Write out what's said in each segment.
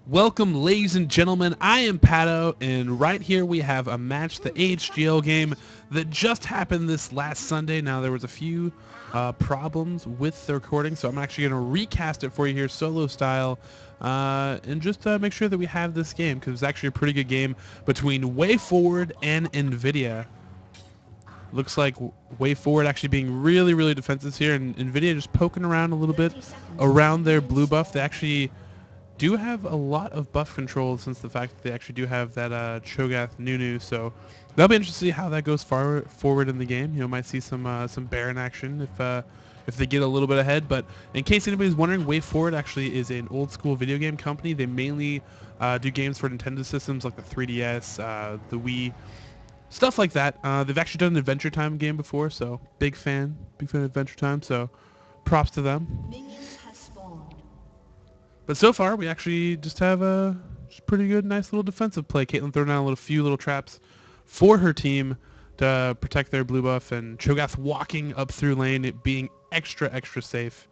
Welcome, ladies and gentlemen. I am Paddo, and right here we have a match, the AHGL game that just happened this last Sunday. Now, there was a few problems with the recording, so I'm actually going to recast it for you here, solo style, and just make sure that we have this game, because it's actually a pretty good game between Wayforward and Nvidia. Looks like Wayforward actually being really, really defensive here, and Nvidia just poking around a little bit around their blue buff. They actually do have a lot of buff control since the fact that they actually do have that Cho'Gath Nunu, so that'll be interesting to see how that goes forward in the game. You know, might see some Baron action if they get a little bit ahead. But in case anybody's wondering, Wayforward actually is an old school video game company. They mainly do games for Nintendo systems like the 3DS, the Wii, stuff like that. They've actually done an Adventure Time game before, so big fan of Adventure Time. So props to them. But so far, we actually just have a pretty good, nice little defensive play. Caitlyn throwing down a few little traps for her team to protect their blue buff, and Cho'Gath walking up through lane, it being extra, extra safe.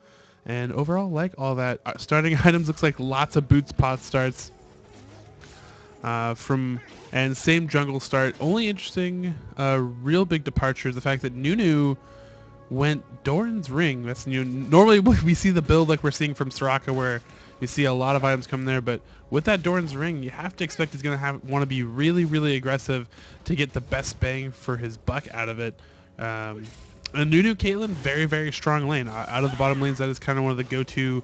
And overall, like all that. Starting items looks like lots of boots pot starts. And same jungle start. Only interesting, real big departure is the fact that Nunu went Doran's Ring. That's new. Normally we see the build like we're seeing from Soraka, where you see a lot of items come there, but with that Doran's Ring, you have to expect he's going to want to be really, really aggressive to get the best bang for his buck out of it. And Nunu Caitlyn, very, very strong lane. Out of the bottom lanes, that is kind of one of the go-to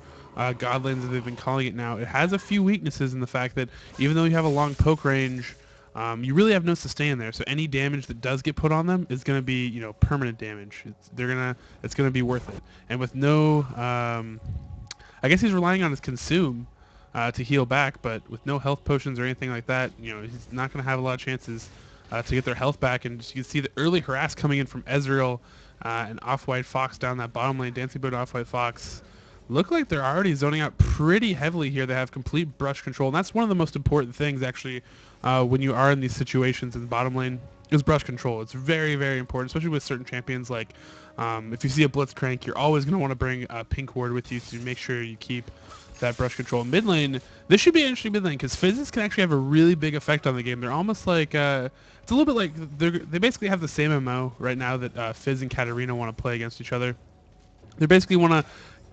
god lanes that they've been calling it now. It has a few weaknesses in the fact that even though you have a long poke range, you really have no sustain there. So any damage that does get put on them is going to be, you know, permanent damage. It's gonna be worth it. And with no I guess he's relying on his consume to heal back, but with no health potions or anything like that, you know, he's not going to have a lot of chances to get their health back. And you can see the early harass coming in from Ezreal and Off-White Fox down that bottom lane. Dancing Boat Off-White Fox look like they're already zoning out pretty heavily here. They have complete brush control, and that's one of the most important things, actually, when you are in these situations in the bottom lane, is brush control. It's very, very important, especially with certain champions. Like if you see a Blitzcrank, you're always going to want to bring a Pink Ward with you to make sure you keep that brush control. Mid lane, this should be an interesting mid lane because Fizzes can actually have a really big effect on the game. They're almost like, it's a little bit like, they basically have the same MO right now that Fizz and Katarina want to play against each other. They basically want to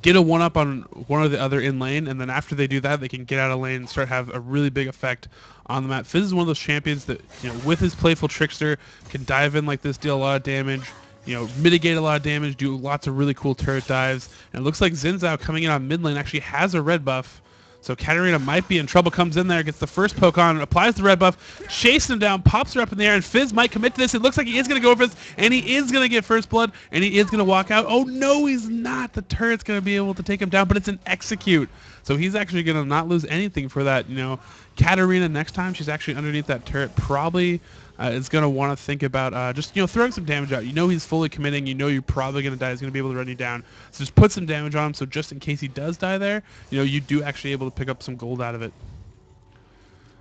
get a one-up on one or the other in lane, and then after they do that, they can get out of lane and start have a really big effect on the map. Fizz is one of those champions that, you know, with his playful trickster, can dive in like this, deal a lot of damage, you know, mitigate a lot of damage, do lots of really cool turret dives. And it looks like Xin Zhao coming in on mid lane actually has a red buff. So Katarina might be in trouble, comes in there, gets the first poke on, applies the red buff, chases him down, pops her up in the air, and Fizz might commit to this. It looks like he is going to go for this, and he is going to get first blood, and he is going to walk out. Oh, no, he's not. The turret's going to be able to take him down, but it's an execute. So he's actually going to not lose anything for that. You know, Katarina, next time she's actually underneath that turret, probably is going to want to think about just, you know, throwing some damage out. You know he's fully committing. You know you're probably going to die. He's going to be able to run you down. So just put some damage on him, so just in case he does die there, you know, you do actually able to pick up some gold out of it.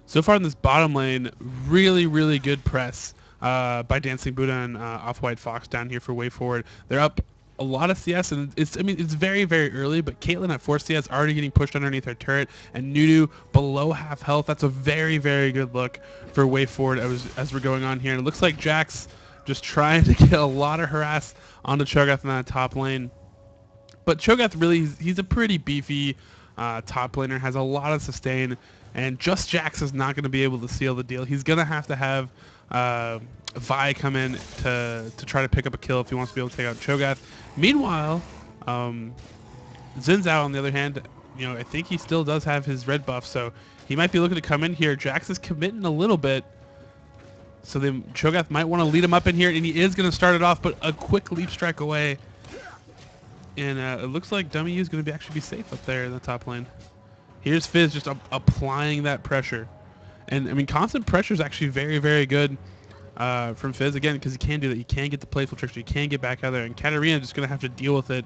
So far in this bottom lane, really, really good press by Dancing Buddha and Off-White Fox down here for Wayforward. They're up a lot of CS, and it's very, very early, but Caitlyn at 4 CS already getting pushed underneath her turret, and Nunu below half health. That's a very, very good look for Wayforward as we're going on here. And it looks like Jax just trying to get a lot of harass onto Cho'Gath in that top lane. But Cho'Gath really, he's a pretty beefy top laner, has a lot of sustain, and just Jax is not going to be able to seal the deal. He's going to have Vi come in to try to pick up a kill if he wants to be able to take out Cho'Gath. Meanwhile, Xin Zhao, on the other hand, you know, I think he still does have his red buff, so he might be looking to come in here. Jax is committing a little bit, so then Cho'Gath might want to lead him up in here, and he is going to start it off, but a quick leap strike away. And it looks like Dummy U is going to actually be safe up there in the top lane. Here's Fizz just applying that pressure. And, I mean, constant pressure is actually very, very good from Fizz, again, because he can do that. He can get the playful trickster. He can get back out there. And Katarina just going to have to deal with it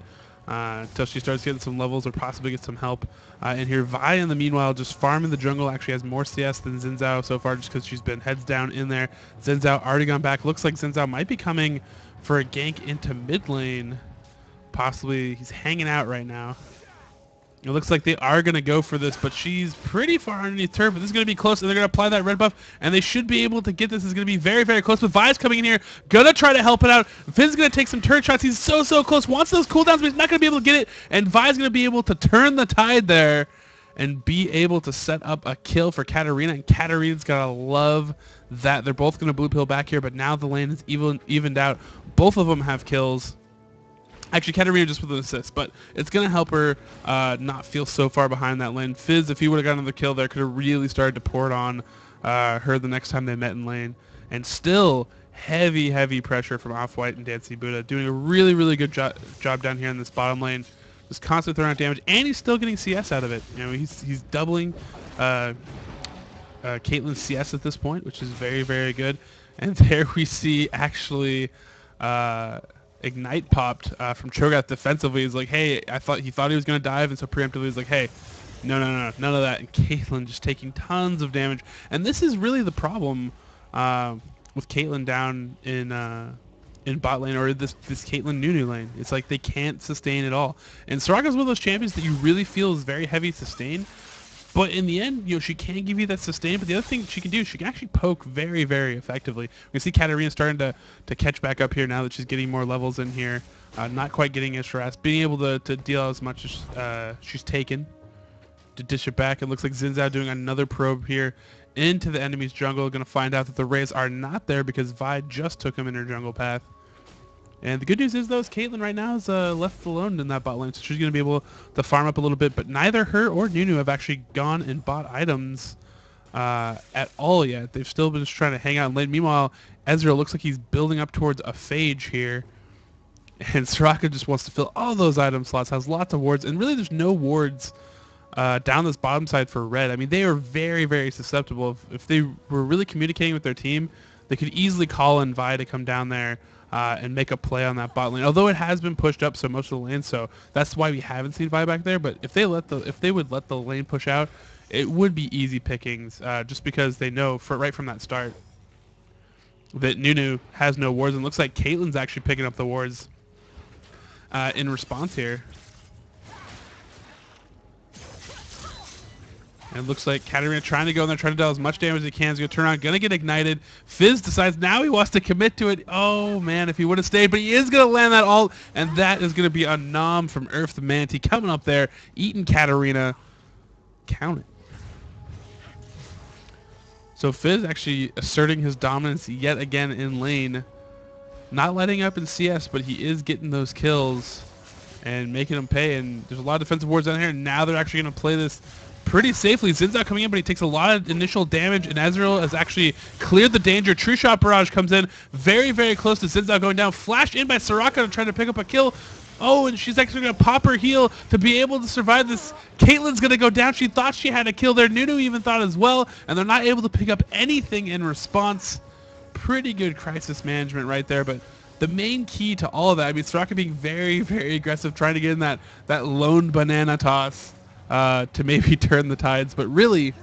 until she starts getting some levels or possibly get some help. And here, Vi, in the meanwhile, just farming the jungle, actually has more CS than Xin Zhao so far just because she's been heads down in there. Xin Zhao already gone back. Looks like Xin Zhao might be coming for a gank into mid lane. Possibly he's hanging out right now. It looks like they are going to go for this, but she's pretty far underneath turret, but this is going to be close, and they're going to apply that red buff, and they should be able to get this. It's going to be very, very close, but Vi's coming in here, going to try to help it out. Fizz's going to take some turret shots. He's so, so close. Wants those cooldowns, but he's not going to be able to get it, and Vi's going to be able to turn the tide there and be able to set up a kill for Katarina, and Katarina's going to love that. They're both going to blue pill back here, but now the lane is evened out. Both of them have kills. Actually, Katarina just with an assist, but it's going to help her not feel so far behind that lane. Fizz, if he would have gotten another kill there, could have really started to pour it on her the next time they met in lane. And still, heavy, heavy pressure from Off-White and Dancing Buddha, doing a really, really good job down here in this bottom lane. Just constantly throwing out damage, and he's still getting CS out of it. You know, he's doubling Caitlyn's CS at this point, which is very, very good. And there we see, actually... Ignite popped from Cho'Gath defensively. He's like, hey, he thought he was going to dive, and so preemptively he's like, hey, no, none of that. And Caitlyn just taking tons of damage. And this is really the problem with Caitlyn down in bot lane, or this Caitlyn Nunu lane. It's like they can't sustain at all. And Soraka's one of those champions that you really feel is very heavy sustain. But in the end, you know, she can give you that sustain. But the other thing she can do is she can actually poke very, very effectively. We can see Katarina starting to catch back up here now that she's getting more levels in here. Not quite getting as harassed. Being able to deal as much as she's taken to dish it back. It looks like Xin Zhao doing another probe here into the enemy's jungle. Going to find out that the Rays are not there because Vi just took him in her jungle path. And the good news is, though, is Caitlyn right now is left alone in that bot lane, so she's going to be able to farm up a little bit. But neither her or Nunu have actually gone and bought items at all yet. They've still been just trying to hang out in lane. Meanwhile, Ezreal looks like he's building up towards a Phage here. And Soraka just wants to fill all those item slots, has lots of wards. And really, there's no wards down this bottom side for Red. I mean, they are very, very susceptible. If they were really communicating with their team, they could easily call in Vi to come down there and make a play on that bot lane. Although it has been pushed up so most of the lane, so that's why we haven't seen Vi back there. But if they would let the lane push out, it would be easy pickings, just because they know right from that start that Nunu has no wards, and looks like Caitlyn's actually picking up the wards in response here. And it looks like Katarina trying to go in there, trying to deal as much damage as he can. He's going to turn around, going to get ignited. Fizz decides now he wants to commit to it. Oh, man, if he would have stayed. But he is going to land that ult, and that is going to be a nom from Earth the Manti coming up there, eating Katarina. Count it. So Fizz actually asserting his dominance yet again in lane. Not letting up in CS, but he is getting those kills and making them pay. And there's a lot of defensive wards down here, and now they're actually going to play this pretty safely. Xin Zhao coming in, but he takes a lot of initial damage, and Ezreal has actually cleared the danger. True Shot Barrage comes in very, very close to Xin Zhao going down. Flashed in by Soraka to try to pick up a kill. Oh, and she's actually going to pop her heal to be able to survive this. Caitlyn's going to go down. She thought she had a kill there. Nunu even thought as well, and they're not able to pick up anything in response. Pretty good crisis management right there, but the main key to all of that, I mean, Soraka being very, very aggressive, trying to get in that lone banana toss to maybe turn the tides. But really,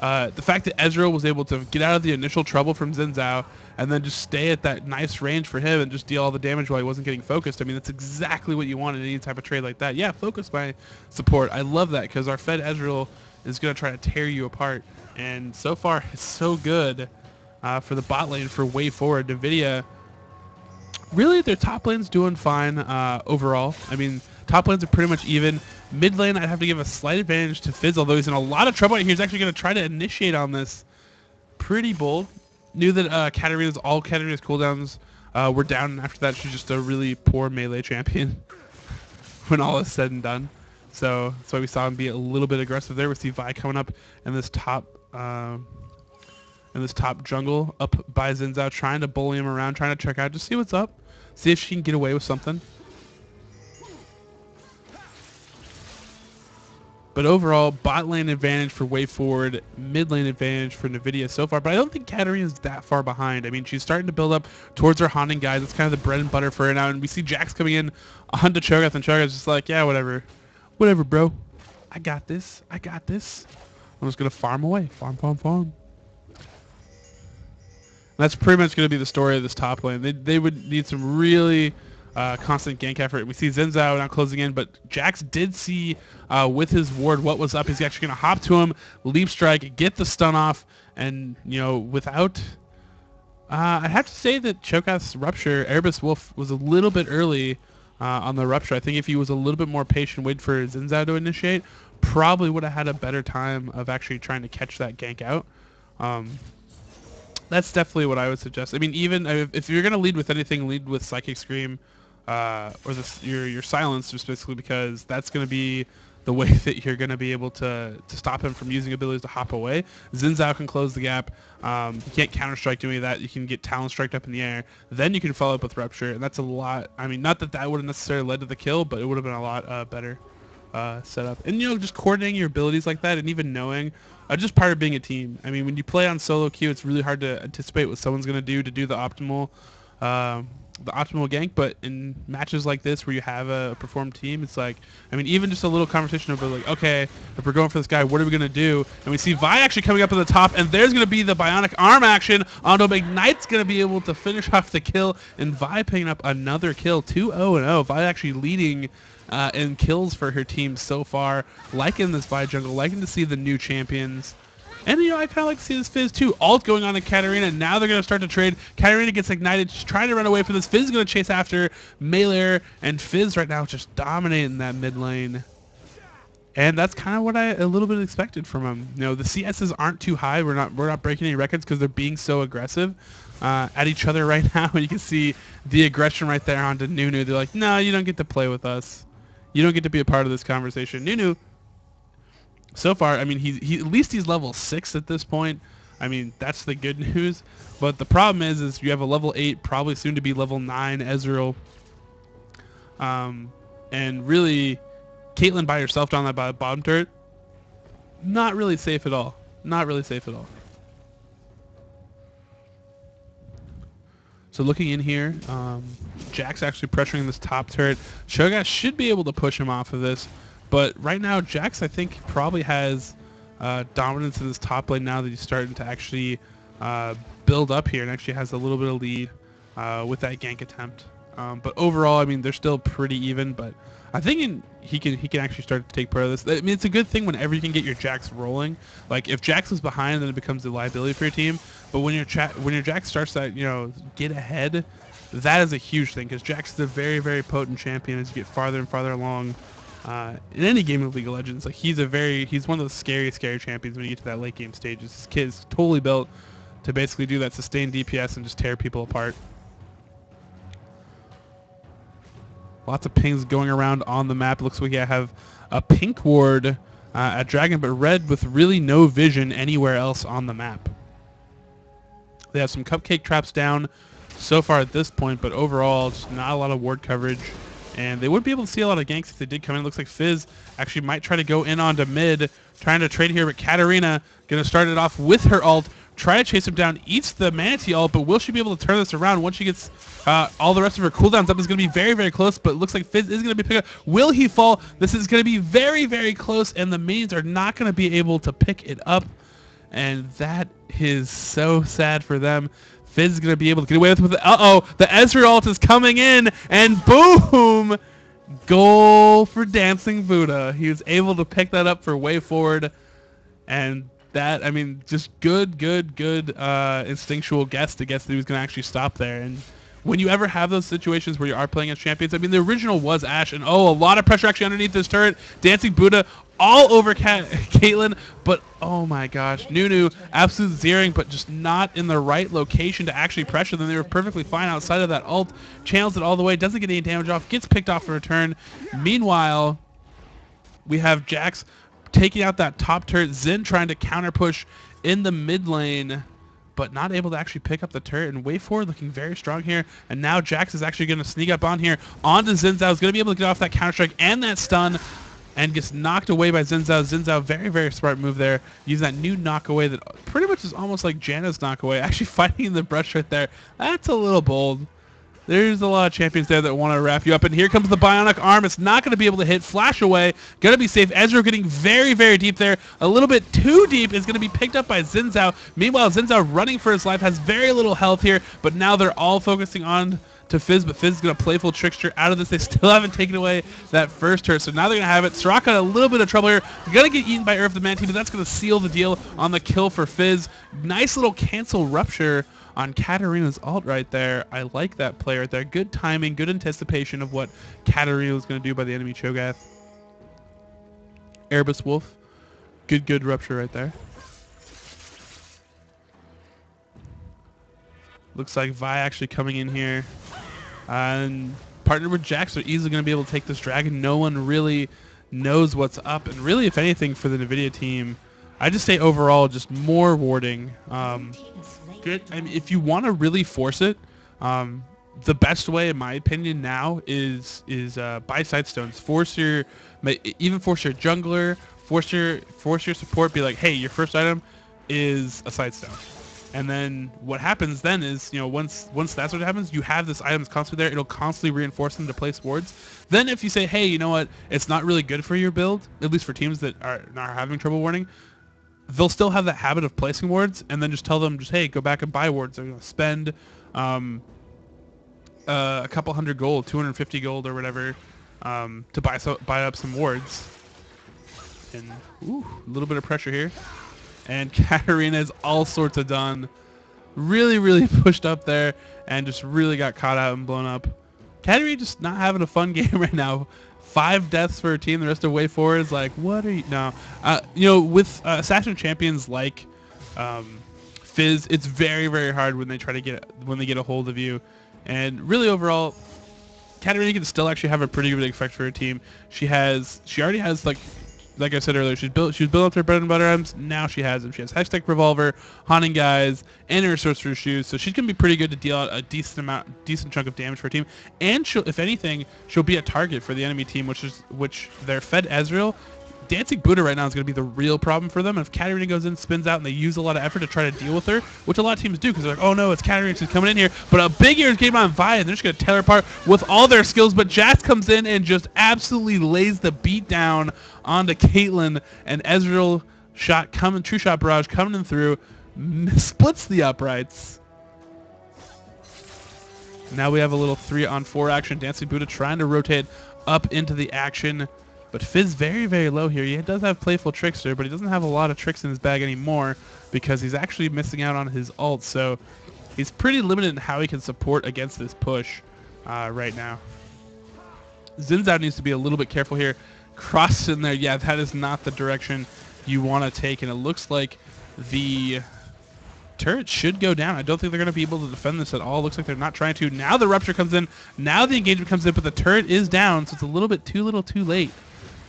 the fact that Ezreal was able to get out of the initial trouble from Xin Zhao and then just stay at that nice range for him and just deal all the damage while he wasn't getting focused. I mean, that's exactly what you want in any type of trade like that. Yeah, focus my support. I love that because our fed Ezreal is going to try to tear you apart. And so far, it's so good for the bot lane for Wayforward. Nvidia, really, their top lane's doing fine overall. I mean, top lanes are pretty much even. Mid lane, I'd have to give a slight advantage to Fizz, although he's in a lot of trouble. He's actually going to try to initiate on this. Pretty bold. Knew that all Katarina's cooldowns were down, and after that, she's just a really poor melee champion when all is said and done. So that's why we saw him be a little bit aggressive there. We see Vi coming up in this top jungle up by Xin Zhao, trying to bully him around, trying to check out, just see what's up, see if she can get away with something. But overall, bot lane advantage for Wayforward, mid lane advantage for Nvidia so far. But I don't think Katarina's that far behind. I mean, she's starting to build up towards her haunting guys. It's kind of the bread and butter for her now. And we see Jax coming in onto Cho'Gath, and Cho'Gath's just like, yeah, whatever. Whatever, bro. I got this. I got this. I'm just going to farm away. Farm, farm, farm. And that's pretty much going to be the story of this top lane. They would need some really constant gank effort. We see Xin Zhao now closing in, but Jax did see with his ward what was up. He's actually going to hop to him, leap strike, get the stun off, and without... I have to say that Cho'Gath's Rupture, Erebus Wolf, was a little bit early on the Rupture. I think if he was a little bit more patient, wait for Xin Zhao to initiate, probably would have had a better time of actually trying to catch that gank out. That's definitely what I would suggest. I mean, even if you're going to lead with anything, lead with Psychic Scream or your Silence, just basically because that's going to be the way that you're going to be able to stop him from using abilities to hop away. Xin Zhao can close the gap. You can't counter-strike doing that. You can get Talon striked up in the air. Then you can follow up with Rupture, and that's a lot. I mean, not that that would have necessarily led to the kill, but it would have been a lot better setup. And, just coordinating your abilities like that and even knowing, just part of being a team. I mean, when you play on solo queue, it's really hard to anticipate what someone's going to do the optimal gank, but in matches like this where you have a performed team, it's like, I mean, even just a little conversation about like, okay, if we're going for this guy, what are we going to do? And we see Vi actually coming up at the top, and there's going to be the Bionic Arm action onto Ignite's going to be able to finish off the kill, and Vi picking up another kill, 2-0-0. Vi actually leading in kills for her team so far. Liking this Vi jungle, liking to see the new champions. And, I kind of like to see this Fizz, too. Ult going on to Katarina. Now they're going to start to trade. Katarina gets ignited. She's trying to run away from this. Fizz is going to chase after Melee. And Fizz right now just dominating that mid lane. And that's kind of what I a little bit expected from him. The CSs aren't too high. We're not breaking any records because they're being so aggressive at each other right now. You can see the aggression right there onto Nunu. They're like, no, you don't get to play with us. You don't get to be a part of this conversation. Nunu, so far, I mean, he at least he's level 6 at this point. I mean, that's the good news. But the problem is you have a level 8, probably soon to be level 9 Ezreal. And really, Caitlyn by herself down that bottom turret, not really safe at all. Not really safe at all. So looking in here, Jax actually pressuring this top turret. Cho'Gath should be able to push him off of this. But right now, Jax, I think, probably has dominance in this top lane now that he's starting to actually build up here and actually has a little bit of lead with that gank attempt. But overall, I mean, they're still pretty even. But I think he can actually start to take part of this. I mean, it's a good thing whenever you can get your Jax rolling. Like, if Jax is behind, then it becomes a liability for your team. But when your Jax starts that, get ahead, that is a huge thing because Jax is a very, very potent champion as you get farther and farther along. In any game of League of Legends, like he's one of those scary champions when you get to that late game stages. This kid is totally built to basically do that sustained DPS and just tear people apart. Lots of pings going around on the map. Looks like I have a pink ward at Dragon, but red with really no vision anywhere else on the map. They have some cupcake traps down so far at this point, but overall, just not a lot of ward coverage. And they would be able to see a lot of ganks if they did come in. It looks like Fizz actually might try to go in onto mid, trying to trade here, but Katarina going to start it off with her ult, try to chase him down, eats the Manatee ult, but will she be able to turn this around once she gets all the rest of her cooldowns up? Is going to be very, very close, but it looks like Fizz is going to be picked up. Will he fall? This is going to be very, very close, and the minions are not going to be able to pick it up, and that is so sad for them. Fizz is going to be able to get away with it. Uh-oh, the Ezreal ult is coming in, and boom! Goal for Dancing Buddha. He was able to pick that up for Wayforward, and that, I mean, just good instinctual guess to guess that he was going to actually stop there. And when you ever have those situations where you are playing as champions, I mean, the original was Ashe, and a lot of pressure actually underneath this turret. Dancing Buddha all over Caitlyn, but oh my gosh, Nunu absolute zeroing, but just not in the right location to actually pressure them. They were perfectly fine outside of that ult, channels it all the way, doesn't get any damage off, gets picked off in return. Meanwhile, we have Jax taking out that top turret, Xin trying to counter push in the mid lane, but not able to actually pick up the turret, and Wayforward looking very strong here, and now Jax is actually going to sneak up on here onto Xin Zhao, is going to be able to get off that counter strike and that stun, and gets knocked away by Xin Zhao. Xin Zhao, very, very smart move there. Using that new knock away that pretty much is almost like Janna's knock away. Actually fighting in the brush right there. That's a little bold. There's a lot of champions there that want to wrap you up. And here comes the Bionic Arm. It's not going to be able to hit. Flash away. Going to be safe. Ezreal getting very, very deep there. A little bit too deep. Is going to be picked up by Xin Zhao. Meanwhile, Xin Zhao running for his life. Has very little health here. But now they're all focusing on to Fizz, but Fizz is going to playful trickster out of this. They still haven't taken away that first turret, so now they're going to have it. Soraka in a little bit of trouble here. Going to get eaten by Earth the Man Team, but that's going to seal the deal on the kill for Fizz. Nice little cancel rupture on Katarina's ult right there. I like that play right there. Good timing, good anticipation of what Katarina was going to do by the enemy Cho'Gath. Erebus Wolf. Good rupture right there. Looks like Vi actually coming in here. And partnered with Jax, they're easily going to be able to take this dragon. No one really knows what's up. And really, if anything, for the Nvidia team, I just say overall, just more warding. Good. I mean, if you want to really force it, the best way, in my opinion, now is buy side stones. Force your jungler, force your support. Be like, hey, your first item is a side stone. And then what happens then is, you know, once that's what happens, you have this item constantly there. It'll constantly reinforce them to place wards. Then if you say, hey, you know what, it's not really good for your build, at least for teams that are not having trouble warding, they'll still have that habit of placing wards, and then just tell them, hey, go back and buy wards. They're going to spend a couple hundred gold, 250 gold or whatever, to buy up some wards. And ooh, a little bit of pressure here. And Katarina is all sorts of done. Really pushed up there and just really got caught out and blown up. Katarina just not having a fun game right now. 5 deaths for her team. The rest of Wayforward is like, what are you? No. You know, with assassin champions like Fizz, it's very hard when they get a hold of you. And really overall, Katarina can still actually have a pretty good effect for her team. She already has like I said earlier, she was building up her bread and butter items. Now she has them. She has Hextech Revolver, Haunting Guys, and her Sorcerer's Shoes. So she's gonna be pretty good to deal out a decent chunk of damage for her team. And she'll, if anything, she'll be a target for the enemy team, which they're fed Ezreal. Dancing Buddha right now is going to be the real problem for them. And if Katarina goes in, spins out, and they use a lot of effort to try to deal with her, which a lot of teams do because they're like, oh no, it's Katarina, she's coming in here. But a big ears game on Vi, and they're just going to tear her apart with all their skills. But Jax comes in and just absolutely lays the beat down onto Caitlyn, and Ezreal True Shot Barrage coming in through, splits the uprights. Now we have a little 3-on-4 action. Dancing Buddha trying to rotate up into the action. But Fizz very low here. He does have Playful Trickster, but he doesn't have a lot of tricks in his bag anymore because he's actually missing out on his ult. So he's pretty limited in how he can support against this push right now. Xin Zhao needs to be a little bit careful here. Cross in there. Yeah, that is not the direction you want to take. And it looks like the turret should go down. I don't think they're going to be able to defend this at all. Looks like they're not trying to. Now the rupture comes in. Now the engagement comes in, but the turret is down, so it's a little bit too late.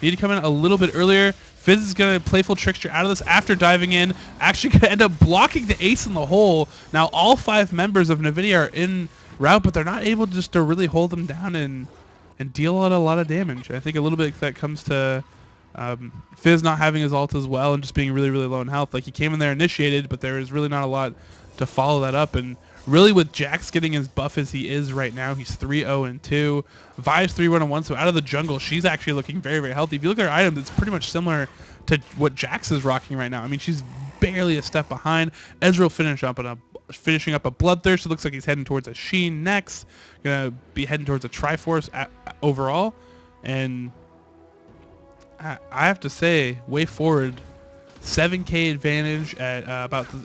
Need to come in a little bit earlier. Fizz is going to Playful Trickster out of this after diving in. Actually going to end up blocking the ace in the hole. Now all 5 members of Nvidia are in route, but they're not able to really hold them down and deal out a lot of damage. I think a little bit that comes to Fizz not having his ult as well and just being really low in health. Like, he came in there initiated, but there is really not a lot to follow that up. And really with Jax getting as buff as he is right now, he's 3-0-2. Vi's 3-1-1, so out of the jungle, she's actually looking very healthy. If you look at her item, it's pretty much similar to what Jax is rocking right now. I mean, she's barely a step behind. Ezreal finishing up a Bloodthirst. It looks like he's heading towards a Sheen next. Gonna be heading towards a Triforce overall. And I have to say, Wayforward, 7K advantage at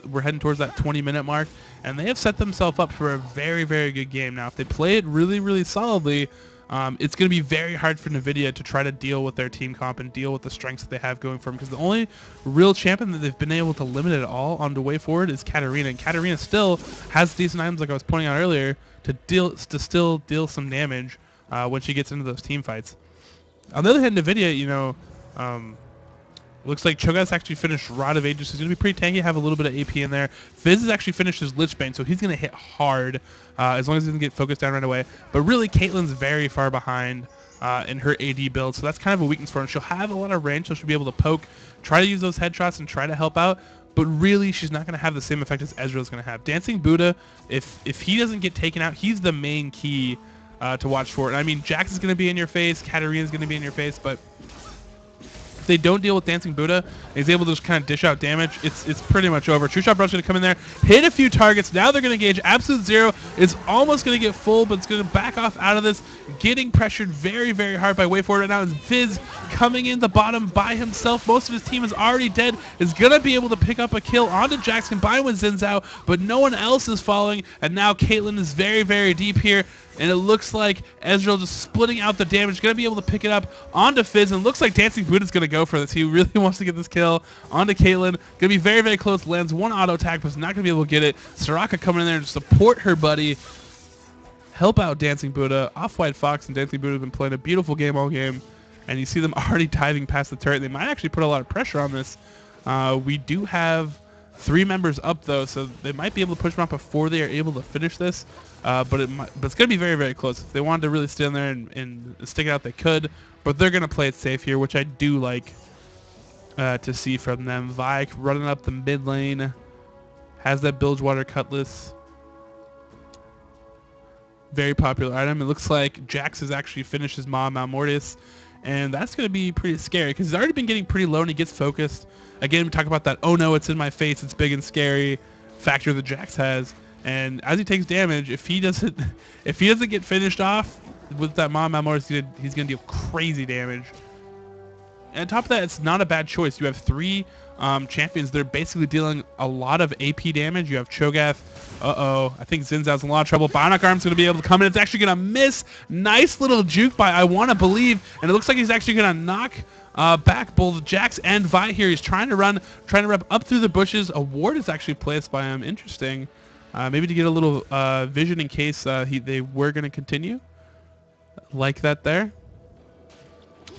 we're heading towards that 20-minute mark, and they have set themselves up for a very good game. Now if they play it really solidly, it's going to be very hard for Nvidia to try to deal with their team comp and deal with the strengths that they have going for them, because the only real champion that they've been able to limit it all onto Wayforward is Katarina, and Katarina still has decent items, like I was pointing out earlier, to still deal some damage when she gets into those team fights. On the other hand, Nvidia, you know, looks like Cho'Gath's actually finished Rod of Ages. He's going to be pretty tanky, have a little bit of AP in there. Fizz has actually finished his Lich Bane, so he's going to hit hard as long as he doesn't get focused down right away. But really, Caitlyn's very far behind in her AD build, so that's kind of a weakness for her. She'll have a lot of range, so she'll be able to poke, try to use those headshots, and try to help out. But really, she's not going to have the same effect as Ezreal's going to have. Dancing Buddha, if he doesn't get taken out, he's the main key to watch for. And I mean, Jax is going to be in your face, Katarina's going to be in your face, but they don't deal with Dancing Buddha, and he's able to just kind of dish out damage, it's pretty much over. True Shot Brush going to come in there, hit a few targets. Now they're going to engage. Absolute Zero is almost going to get full, but it's going to back off out of this, getting pressured very, very hard by Wayforward right now. And Fizz coming in the bottom by himself. Most of his team is already dead. Is going to be able to pick up a kill onto Jax, combined with Xin Zhao, but no one else is following. And now Caitlyn is very, very deep here. And it looks like Ezreal just splitting out the damage, going to be able to pick it up onto Fizz. And it looks like Dancing Buddha's going to go for this. He really wants to get this kill onto Caitlyn. Going to be very, very close. Lands one auto attack, but is not going to be able to get it. Soraka coming in there to support her buddy. Help out Dancing Buddha. Off-White Fox and Dancing Buddha have been playing a beautiful game all game. And you see them already diving past the turret. They might actually put a lot of pressure on this. We do have 3 members up, though, so they might be able to push them up before they are able to finish this. But it's going to be very, very close. If they wanted to really stand there and stick it out, they could. But they're going to play it safe here, which I do like to see from them. Vi running up the mid lane. Has that Bilgewater Cutlass. Very popular item. It looks like Jax has actually finished his Mount Mortis. And that's going to be pretty scary because he's already been getting pretty low and he gets focused. Again, we talk about that, oh no, it's in my face, it's big and scary factor that Jax has. And as he takes damage, if he doesn't get finished off with that Mount Mortis, he's going to deal crazy damage. And on top of that, it's not a bad choice. You have 3 champions that are basically dealing a lot of AP damage. You have Cho'Gath. Uh-oh. I think Xin Zhao's in a lot of trouble. Bionic Arm's going to be able to come in. It's actually going to miss. Nice little juke by I Want to Believe. And it looks like he's actually going to knock back both Jax and Vi here. He's trying to rep up through the bushes. A ward is actually placed by him. Interesting. Maybe to get a little vision in case they were going to continue. Like that there.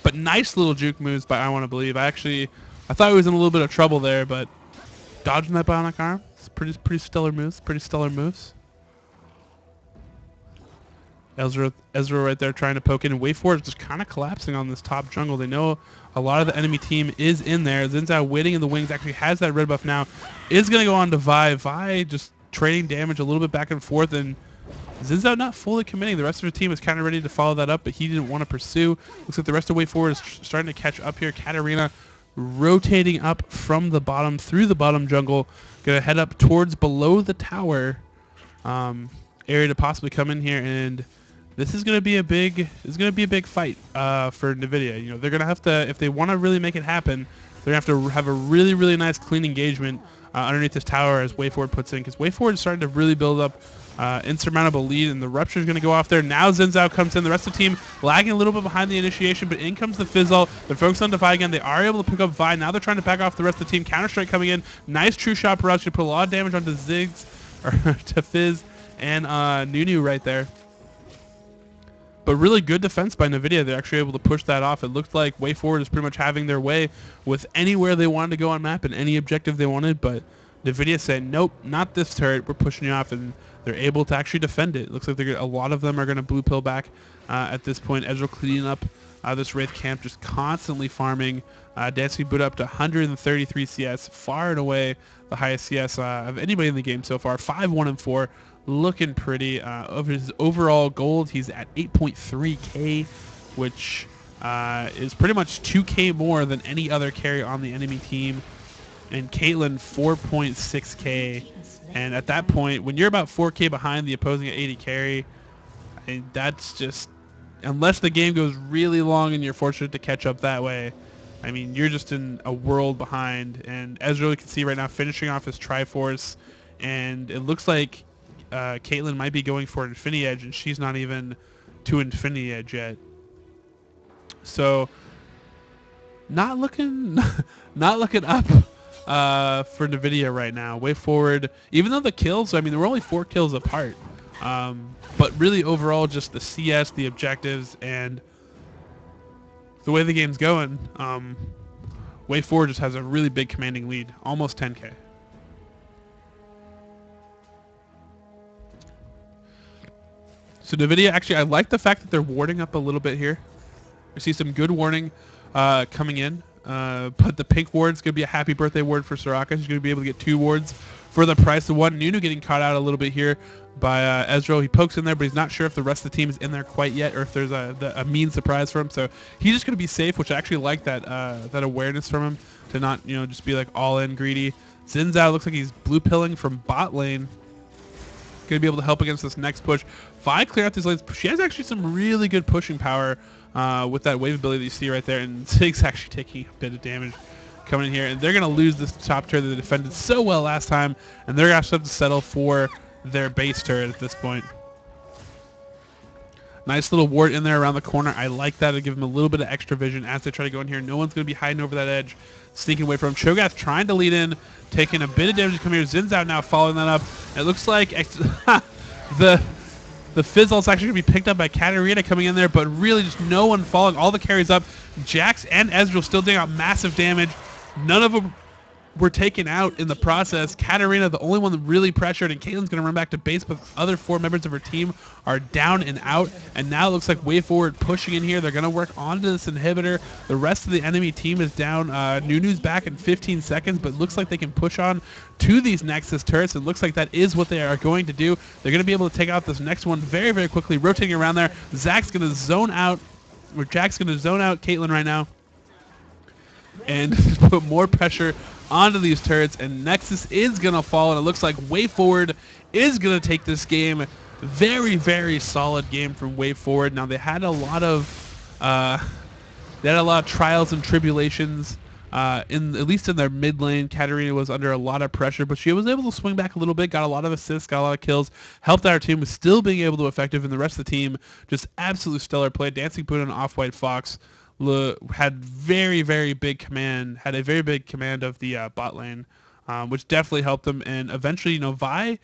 But nice little juke moves by I Want to Believe. I thought he was in a little bit of trouble there, but dodging that Bionic Arm. It's pretty stellar moves. Ezra right there trying to poke in. And Wayforward is just kind of collapsing on this top jungle. They know a lot of the enemy team is in there. Xin Zhao waiting in the wings, actually has that red buff now. Is going to go on to Vi. Vi just trading damage a little bit back and forth, and Xin Zhao not fully committing. The rest of the team is kind of ready to follow that up, but he didn't want to pursue. Looks like the rest of Wayforward is starting to catch up here. Katarina rotating up from the bottom through the bottom jungle. Going to head up towards below the tower area to possibly come in here, and this is going to be a big fight for Nvidia. You know, they're going to have to, if they want to really make it happen, they're going to have to have a really, really nice clean engagement underneath this tower as Wayforward puts in, because Wayforward is starting to really build up insurmountable lead, and the Rupture is going to go off there. Now Xin Zhao comes in. The rest of the team lagging a little bit behind the initiation, but in comes the Fizzle. They're focused on Vi again. They are able to pick up Vi. Now they're trying to back off the rest of the team. Counter-Strike coming in. Nice True Shot Barrage to put a lot of damage onto Ziggs, or to Fizz and Nunu right there. But really good defense by Nvidia. They're actually able to push that off. It looked like Wayforward is pretty much having their way with anywhere they wanted to go on map and any objective they wanted, but Nvidia said, nope, not this turret. We're pushing you off, and they're able to actually defend it. It looks like a lot of them are going to blue pill back at this point. Ezreal cleaning up this Wraith camp, just constantly farming. Dancing Buddha up to 133 CS, far and away the highest CS of anybody in the game so far. 5-1-4, looking pretty. Of his overall gold, he's at 8.3k, which is pretty much 2k more than any other carry on the enemy team. And Caitlyn 4.6k, and at that point, when you're about 4k behind the opposing at 80 carry, that's just, unless the game goes really long and you're fortunate to catch up that way, I mean, you're just in a world behind. And Ezreal, you can see right now, finishing off his Triforce, and it looks like Caitlyn might be going for Infinity Edge, and she's not even to Infinity Edge yet. So, not looking up for Nvidia right now. Wayforward, even though the kills, I mean, there were only 4 kills apart, but really overall just the CS, the objectives, and the way the game's going, Wayforward just has a really big commanding lead, almost 10k. So Nvidia, actually, I like the fact that they're warding up a little bit here. I see some good warning coming in. But the pink ward's going to be a happy birthday ward for Soraka. She's going to be able to get 2 wards for the price of 1. Nunu getting caught out a little bit here by Ezreal. He pokes in there, but he's not sure if the rest of the team is in there quite yet, or if there's a mean surprise for him. So he's just going to be safe, which I actually like that that awareness from him to not just be like all in greedy. Xin Zhao looks like he's blue pilling from bot lane. Going to be able to help against this next push. Vi clear out these lanes. She has actually some really good pushing power with that wave ability that you see right there, and Zig's actually taking a bit of damage coming in here, and they're going to lose this top turret that they defended so well last time, and they're going to have to settle for their base turret at this point. Nice little ward in there around the corner. I like that to give them a little bit of extra vision as they try to go in here. No one's going to be hiding over that edge, sneaking away from him. Cho'Gath trying to lead in, taking a bit of damage to come here. Xin Zhao now following that up. It looks like the Fizzle's actually going to be picked up by Katarina coming in there, but really just no one falling. All the carries up. Jax and Ezreal still doing out massive damage. None of them were taken out in the process. Katarina, the only one that really pressured, and Caitlyn's going to run back to base, but the other 4 members of her team are down and out, and now it looks like Wayforward pushing in here. They're going to work onto this inhibitor. The rest of the enemy team is down. Nunu's back in 15 seconds, but looks like they can push on to these Nexus turrets. It looks like that is what they are going to do. They're going to be able to take out this next one very, very quickly, rotating around there. Jack's going to zone out Caitlyn right now and put more pressure onto these turrets, and Nexus is going to fall, and it looks like Wayforward is going to take this game. Very, very solid game from Wayforward. Now, they had a lot of trials and tribulations at least in their mid lane. Katarina was under a lot of pressure, but she was able to swing back a little bit, got a lot of assists, got a lot of kills, helped our team with still being able to be effective, and the rest of the team just absolute stellar play. Dancing Boon and Off-White Fox had a very big command of the bot lane, which definitely helped them. And eventually, Vi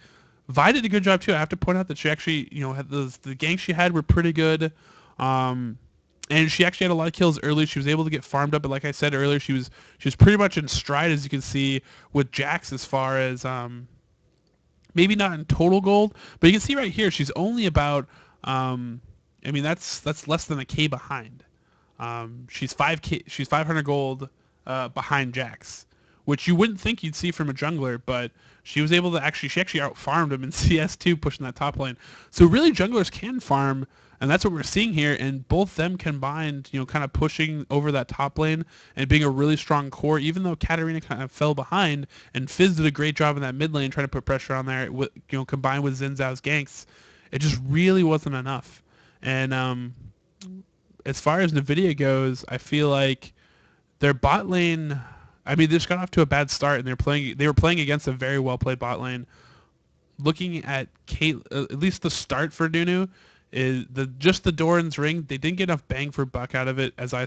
did a good job too. I have to point out that she actually, had the ganks she had were pretty good, and she actually had a lot of kills early. She was able to get farmed up, but like I said earlier, she was pretty much in stride, as you can see with Jax, as far as maybe not in total gold, but you can see right here she's only about that's less than a K behind. She's 500 gold behind Jax, which you wouldn't think you'd see from a jungler, but she was able to she actually out-farmed him in CS2, pushing that top lane. So really, junglers can farm, and that's what we're seeing here, and both them combined, kind of pushing over that top lane and being a really strong core, even though Katarina kind of fell behind, and Fizz did a great job in that mid lane trying to put pressure on there, combined with Xin Zhao's ganks. It just really wasn't enough. And as far as Nvidia goes, I feel like their bot lane, they just got off to a bad start, and they were playing against a very well played bot lane. Looking at at least the start for Nunu is just the Doran's ring. They didn't get enough bang for buck out of it, as I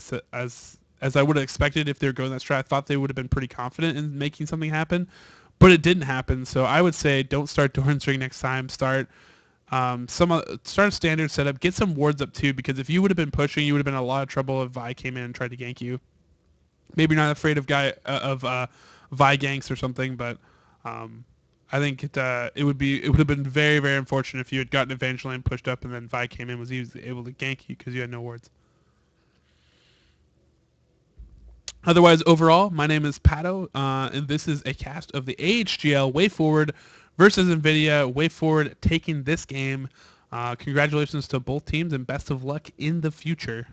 would have expected if they were going that strat. I thought they would have been pretty confident in making something happen, but it didn't happen. So I would say don't start Doran's ring next time. Start a standard setup, get some wards up too, because if you would have been pushing, you would have been in a lot of trouble if Vi came in and tried to gank you. Maybe not afraid of Vi ganks or something, but I think it would have been very, very unfortunate if you had gotten Evangeline pushed up and then Vi came in, was able to gank you because you had no wards. Otherwise, overall, my name is Paddo, and this is a cast of the AHGL Wayforward versus Nvidia. Wayforward taking this game. Congratulations to both teams, and best of luck in the future.